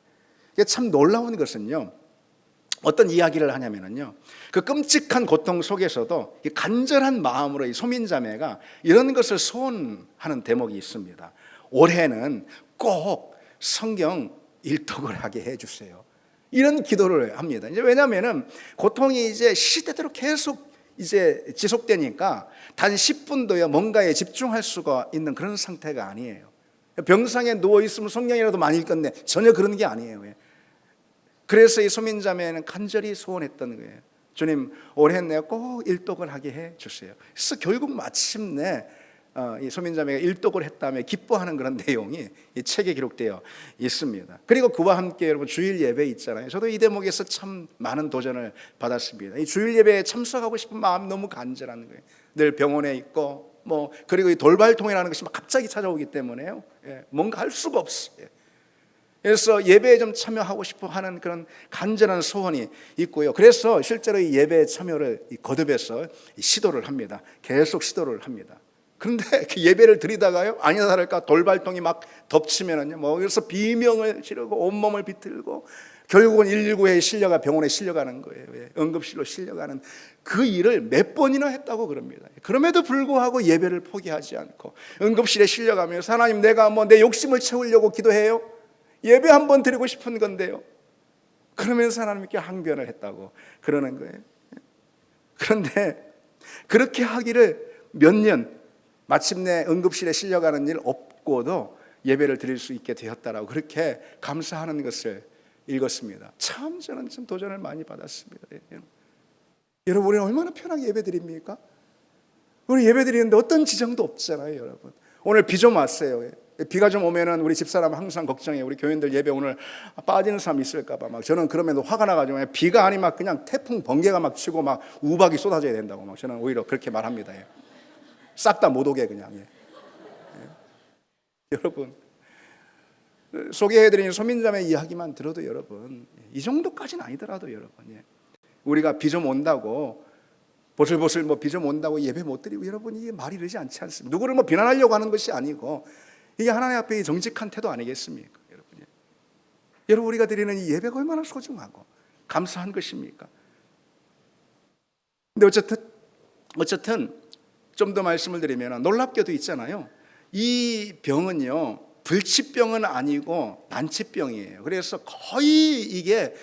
이게 참 놀라운 것은요, 어떤 이야기를 하냐면요, 그 끔찍한 고통 속에서도 이 간절한 마음으로 이 소민자매가 이런 것을 소원하는 대목이 있습니다. 올해는 꼭 성경 일독을 하게 해주세요. 이런 기도를 합니다. 이제 왜냐하면은 고통이 이제 시대대로 계속 이제 지속되니까 단 10분도요 뭔가에 집중할 수가 있는 그런 상태가 아니에요. 병상에 누워 있으면 성경이라도 많이 읽겠네, 전혀 그런 게 아니에요. 그래서 이 소민자매는 간절히 소원했던 거예요. 주님, 올해 내가 꼭 일독을 하게 해 주세요. 그래서 결국 마침내 이 소민자매가 일독을 했다며 기뻐하는 그런 내용이 이 책에 기록되어 있습니다. 그리고 그와 함께 여러분 주일 예배 있잖아요. 저도 이 대목에서 참 많은 도전을 받았습니다. 이 주일 예배에 참석하고 싶은 마음 너무 간절한 거예요. 늘 병원에 있고 그리고 이 돌발통이라는 것이 막 갑자기 찾아오기 때문에요. 뭔가 할 수가 없어요. 그래서 예배에 좀 참여하고 싶어 하는 그런 간절한 소원이 있고요. 그래서 실제로 이 예배에 참여를 거듭해서 시도를 합니다. 계속 시도를 합니다. 그런데 그 예배를 드리다가요, 아니나 다를까 돌발통이 막 덮치면은요, 그래서 비명을 지르고 온몸을 비틀고 결국은 119에 실려가 병원에 실려가는 거예요. 응급실로 실려가는 그 일을 몇 번이나 했다고 그럽니다. 그럼에도 불구하고 예배를 포기하지 않고 응급실에 실려가면서 하나님, 내가 내 욕심을 채우려고 기도해요. 예배 한번 드리고 싶은 건데요. 그러면서 하나님께 항변을 했다고 그러는 거예요. 그런데 그렇게 하기를 몇 년, 마침내 응급실에 실려가는 일 없고도 예배를 드릴 수 있게 되었다라고 그렇게 감사하는 것을 읽었습니다. 참 저는 좀 도전을 많이 받았습니다. 여러분, 우리는 얼마나 편하게 예배 드립니까? 우리 예배 드리는데 어떤 지장도 없잖아요. 여러분, 오늘 비 좀 왔어요. 비가 좀 오면은 우리 집사람 항상 걱정해요. 우리 교인들 예배 오늘 빠지는 사람 있을까봐 막 저는 그러면 화가 나가지고 비가 아니 막 그냥 태풍 번개가 막 치고 막 우박이 쏟아져야 된다고 막 저는 오히려 그렇게 말합니다. 싹 다 못 오게 그냥. 여러분, 소개해드린 소민자매 이야기만 들어도 여러분, 이 정도까지는 아니더라도 여러분, 우리가 비 좀 온다고 보슬보슬 비 좀 온다고 예배 못 드리고 여러분, 이게 말이 되지 않지 않습니까? 누구를 비난하려고 하는 것이 아니고 이게 하나님 앞에 정직한 태도 아니겠습니까? 여러분, 우리가 드리는 이 예배가 얼마나 소중하고 감사한 것입니까? 근데 어쨌든 좀 더 말씀을 드리면 놀랍게도 있잖아요. 이 병은요, 불치병은 아니고 난치병이에요. 그래서 거의 이게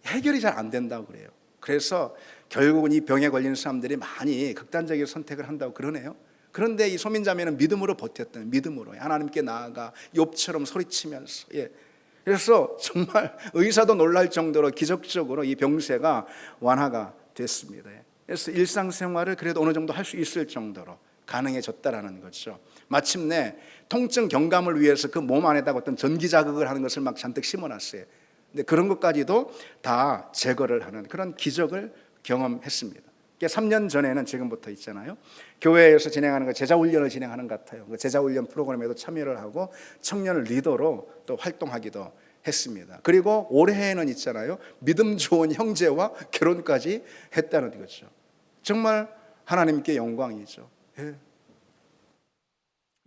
해결이 잘 안 된다고 그래요. 그래서 결국은 이 병에 걸린 사람들이 많이 극단적인 선택을 한다고 그러네요. 그런데 이 소민자매는 믿음으로 버텼던, 믿음으로 하나님께 나아가 욥처럼 소리치면서, 그래서 정말 의사도 놀랄 정도로 기적적으로 이 병세가 완화가 됐습니다. 그래서 일상생활을 그래도 어느 정도 할 수 있을 정도로 가능해졌다라는 거죠. 마침내 통증 경감을 위해서 그 몸 안에다가 어떤 전기 자극을 하는 것을 막 잔뜩 심어놨어요. 근데 그런 것까지도 다 제거를 하는 그런 기적을 경험했습니다. 3년 전에는 지금부터 있잖아요. 교회에서 진행하는 거 제자훈련을 진행하는 것 같아요. 그 제자훈련 프로그램에도 참여를 하고 청년 리더로 또 활동하기도 했습니다. 그리고 올해에는 있잖아요, 믿음 좋은 형제와 결혼까지 했다는 거죠. 정말 하나님께 영광이죠.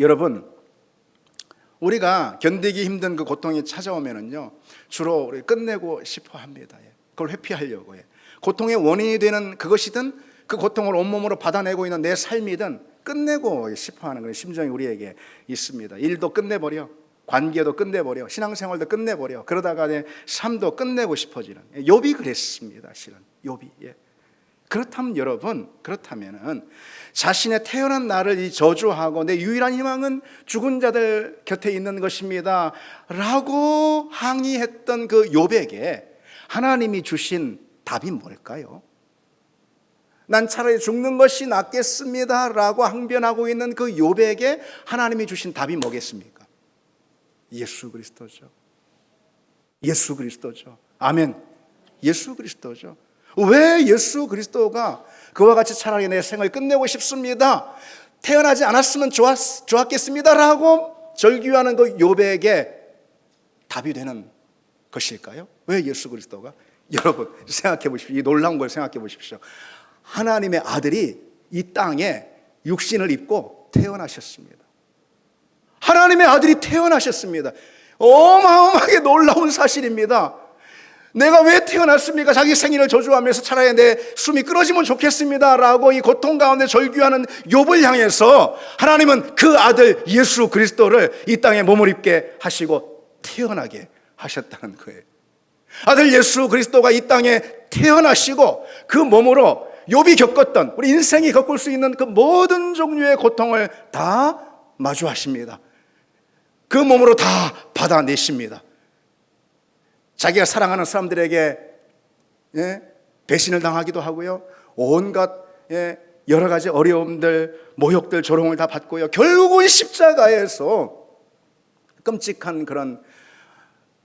여러분, 우리가 견디기 힘든 그 고통이 찾아오면은요, 주로 우리 끝내고 싶어 합니다. 그걸 회피하려고 해요. 고통의 원인이 되는 그것이든 그 고통을 온몸으로 받아내고 있는 내 삶이든 끝내고 싶어하는 그런 심정이 우리에게 있습니다. 일도 끝내버려, 관계도 끝내버려, 신앙생활도 끝내버려, 그러다가 내 삶도 끝내고 싶어지는, 욥이 그랬습니다. 실은 욥이. 그렇다면 여러분, 그렇다면은 자신의 태어난 나를 이 저주하고 내 유일한 희망은 죽은 자들 곁에 있는 것입니다 라고 항의했던 그 욥에게 하나님이 주신 답이 뭘까요? 난 차라리 죽는 것이 낫겠습니다 라고 항변하고 있는 그 욥에게 하나님이 주신 답이 뭐겠습니까? 예수 그리스도죠. 예수 그리스도죠. 아멘. 예수 그리스도죠. 왜 예수 그리스도가 그와 같이 차라리 내 생을 끝내고 싶습니다, 태어나지 않았으면 좋았겠습니다 라고 절규하는 그 욥에게 답이 되는 것일까요? 왜 예수 그리스도가? 여러분 생각해 보십시오. 이 놀라운 걸 생각해 보십시오. 하나님의 아들이 이 땅에 육신을 입고 태어나셨습니다. 하나님의 아들이 태어나셨습니다. 어마어마하게 놀라운 사실입니다. 내가 왜 태어났습니까? 자기 생일을 저주하면서 차라리 내 숨이 끊어지면 좋겠습니다 라고 이 고통 가운데 절규하는 욥을 향해서 하나님은 그 아들 예수 그리스도를 이 땅에 몸을 입게 하시고 태어나게 하셨다는 거예요. 아들 예수 그리스도가 이 땅에 태어나시고 그 몸으로 욥이 겪었던, 우리 인생이 겪을 수 있는 그 모든 종류의 고통을 다 마주하십니다. 그 몸으로 다 받아내십니다. 자기가 사랑하는 사람들에게 배신을 당하기도 하고요. 온갖 여러 가지 어려움들, 모욕들, 조롱을 다 받고요. 결국은 십자가에서 끔찍한 그런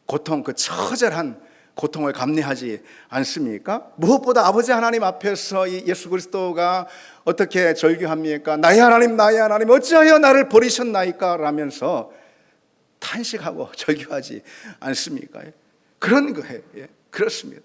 고통, 그 처절한 고통을 감내하지 않습니까? 무엇보다 아버지 하나님 앞에서 이 예수 그리스도가 어떻게 절규합니까? 나의 하나님, 나의 하나님, 어찌하여 나를 버리셨나이까? 라면서 탄식하고 절규하지 않습니까? 그런 거예요. 그렇습니다.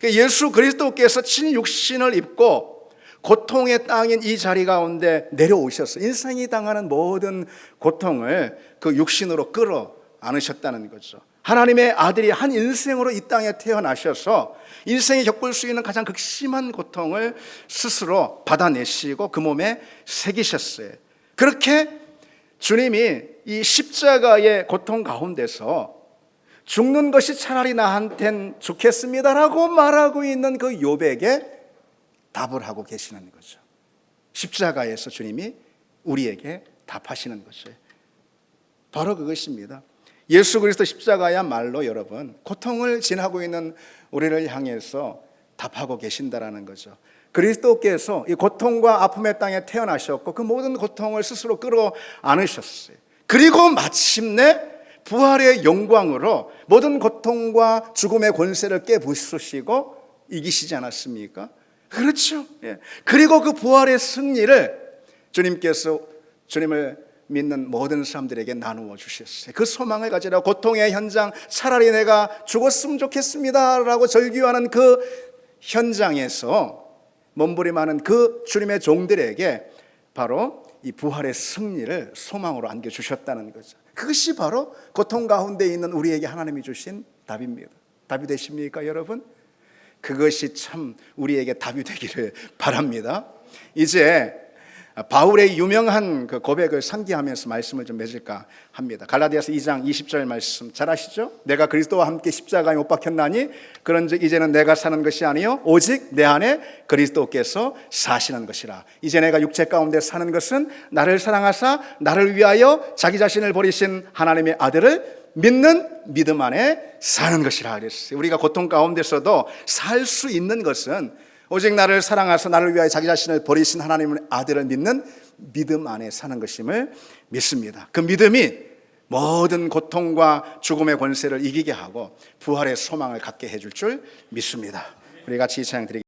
예수 그리스도께서 친육신을 입고 고통의 땅인 이 자리 가운데 내려오셔서 인생이 당하는 모든 고통을 그 육신으로 끌어 안으셨다는 거죠. 하나님의 아들이 한 인생으로 이 땅에 태어나셔서 인생이 겪을 수 있는 가장 극심한 고통을 스스로 받아내시고 그 몸에 새기셨어요. 그렇게 주님이 이 십자가의 고통 가운데서 죽는 것이 차라리 나한텐 좋겠습니다라고 말하고 있는 그 욥에게 답을 하고 계시는 거죠. 십자가에서 주님이 우리에게 답하시는 것이에요. 바로 그것입니다. 예수 그리스도 십자가야말로 여러분 고통을 지나고 있는 우리를 향해서 답하고 계신다라는 거죠. 그리스도께서 이 고통과 아픔의 땅에 태어나셨고 그 모든 고통을 스스로 끌어 안으셨어요. 그리고 마침내 부활의 영광으로 모든 고통과 죽음의 권세를 깨부수시고 이기시지 않았습니까? 그렇죠. 그리고 그 부활의 승리를 주님께서 주님을 믿는 모든 사람들에게 나누어 주셨어요. 그 소망을 가지라 고통의 현장, 차라리 내가 죽었으면 좋겠습니다라고 절규하는 그 현장에서 몸부림하는 그 주님의 종들에게 바로 이 부활의 승리를 소망으로 안겨주셨다는 거죠. 그것이 바로 고통 가운데 있는 우리에게 하나님이 주신 답입니다. 답이 되십니까 여러분? 그것이 참 우리에게 답이 되기를 바랍니다. 이제 바울의 유명한 그 고백을 상기하면서 말씀을 좀 맺을까 합니다. 갈라디아서 2장 20절 말씀 잘 아시죠? 내가 그리스도와 함께 십자가에 못 박혔나니 그런즉 이제는 내가 사는 것이 아니요 오직 내 안에 그리스도께서 사시는 것이라. 이제 내가 육체 가운데 사는 것은 나를 사랑하사 나를 위하여 자기 자신을 버리신 하나님의 아들을 믿는 믿음 안에 사는 것이라 그랬어요. 우리가 고통 가운데서도 살 수 있는 것은 오직 나를 사랑하사 나를 위하여 자기 자신을 버리신 하나님의 아들을 믿는 믿음 안에 사는 것임을 믿습니다. 그 믿음이 모든 고통과 죽음의 권세를 이기게 하고 부활의 소망을 갖게 해줄 줄 믿습니다. 우리 같이 이 찬양 드리겠습니다.